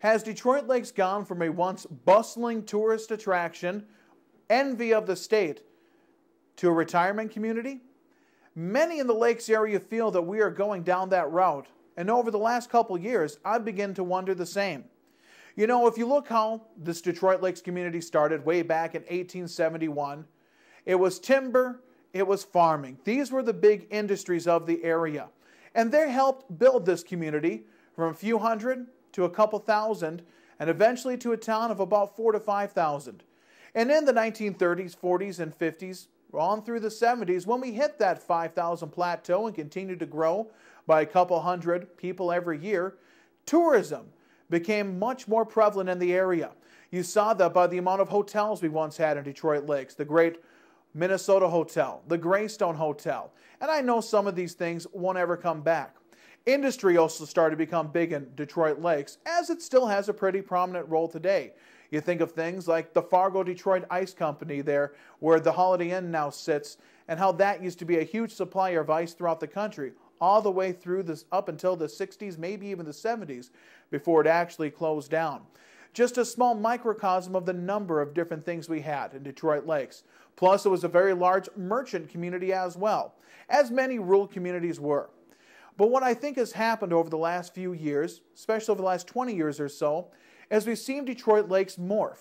Has Detroit Lakes gone from a once bustling tourist attraction, envy of the state, to a retirement community? Many in the Lakes area feel that we are going down that route, and over the last couple years, I begin to wonder the same. You know, if you look how this Detroit Lakes community started way back in 1871, it was timber, it was farming. These were the big industries of the area, and they helped build this community from a few hundred to a couple thousand, and eventually to a town of about 4,000 to 5,000. And in the 1930s, 40s, and 50s, on through the 70s, when we hit that 5,000 plateau and continued to grow by a couple hundred people every year, tourism became much more prevalent in the area. You saw that by the amount of hotels we once had in Detroit Lakes, the great Minnesota Hotel, the Greystone Hotel, and I know some of these things won't ever come back. Industry also started to become big in Detroit Lakes, as it still has a pretty prominent role today. You think of things like the Fargo Detroit Ice Company there, where the Holiday Inn now sits, and how that used to be a huge supplier of ice throughout the country, all the way through this up until the 60s, maybe even the 70s, before it actually closed down. Just a small microcosm of the number of different things we had in Detroit Lakes. Plus, it was a very large merchant community as well, as many rural communities were. But what I think has happened over the last few years, especially over the last 20 years or so, is we've seen Detroit Lakes morph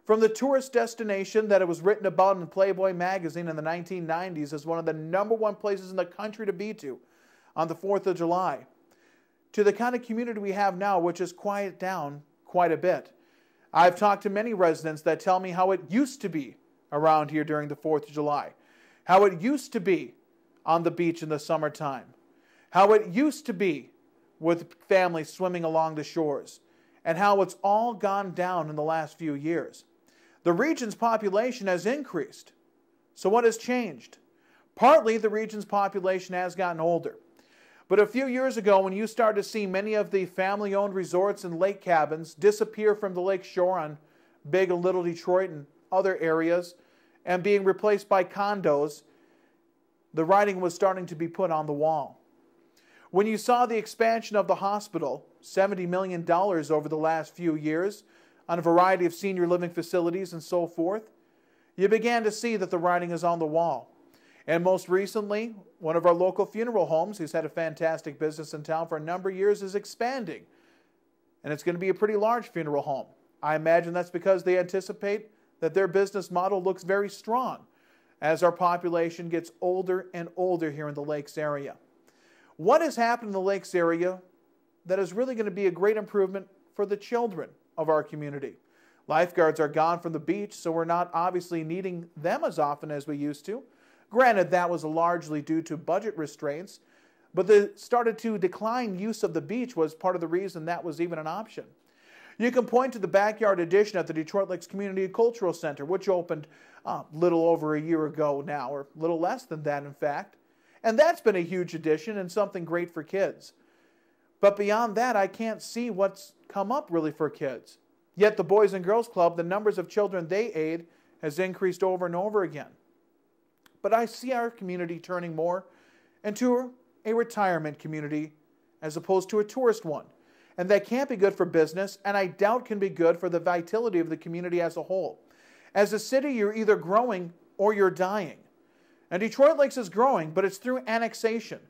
from the tourist destination that it was written about in Playboy magazine in the 1990s as one of the #1 places in the country to be to on the 4th of July, to the kind of community we have now, which has quieted down quite a bit. I've talked to many residents that tell me how it used to be around here during the 4th of July, how it used to be on the beach in the summertime, how it used to be with families swimming along the shores, and how it's all gone down in the last few years. The region's population has increased. So what has changed? Partly the region's population has gotten older. But a few years ago, when you started to see many of the family-owned resorts and lake cabins disappear from the lake shore on Big and Little Detroit and other areas and being replaced by condos, the writing was starting to be put on the wall. When you saw the expansion of the hospital, $70 million over the last few years, on a variety of senior living facilities and so forth, you began to see that the writing is on the wall. And most recently, one of our local funeral homes, who's had a fantastic business in town for a number of years, is expanding. And it's going to be a pretty large funeral home. I imagine that's because they anticipate that their business model looks very strong as our population gets older and older here in the Lakes area. What has happened in the Lakes area that is really going to be a great improvement for the children of our community? Lifeguards are gone from the beach, so we're not obviously needing them as often as we used to. Granted, that was largely due to budget restraints, but the started to decline use of the beach was part of the reason that was even an option. You can point to the backyard addition at the Detroit Lakes Community Cultural Center, which opened a little over a year ago now, or a little less than that, in fact. And that's been a huge addition and something great for kids. But beyond that, I can't see what's come up really for kids. Yet the Boys and Girls Club, the numbers of children they aid has increased over and over again. But I see our community turning more into a retirement community as opposed to a tourist one. And that can't be good for business, and I doubt can be good for the vitality of the community as a whole. As a city, you're either growing or you're dying. And Detroit Lakes is growing, but it's through annexation.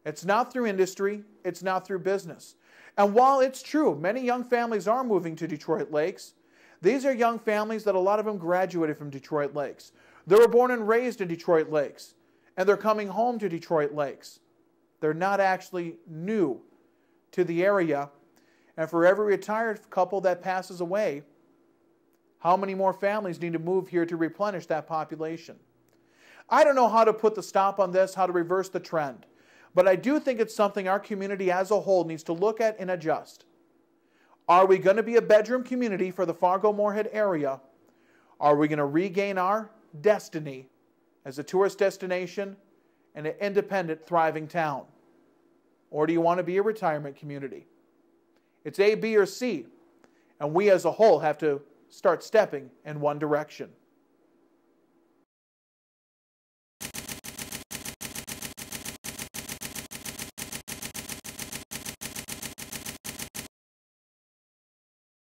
It's not through industry. It's not through business. And while it's true, many young families are moving to Detroit Lakes, these are young families that a lot of them graduated from Detroit Lakes. They were born and raised in Detroit Lakes, and they're coming home to Detroit Lakes. They're not actually new to the area. And for every retired couple that passes away, how many more families need to move here to replenish that population? I don't know how to put the stop on this, how to reverse the trend. But I do think it's something our community as a whole needs to look at and adjust. Are we going to be a bedroom community for the Fargo-Moorhead area? Are we going to regain our destiny as a tourist destination and an independent, thriving town? Or do you want to be a retirement community? It's A, B, or C. And we as a whole have to start stepping in one direction.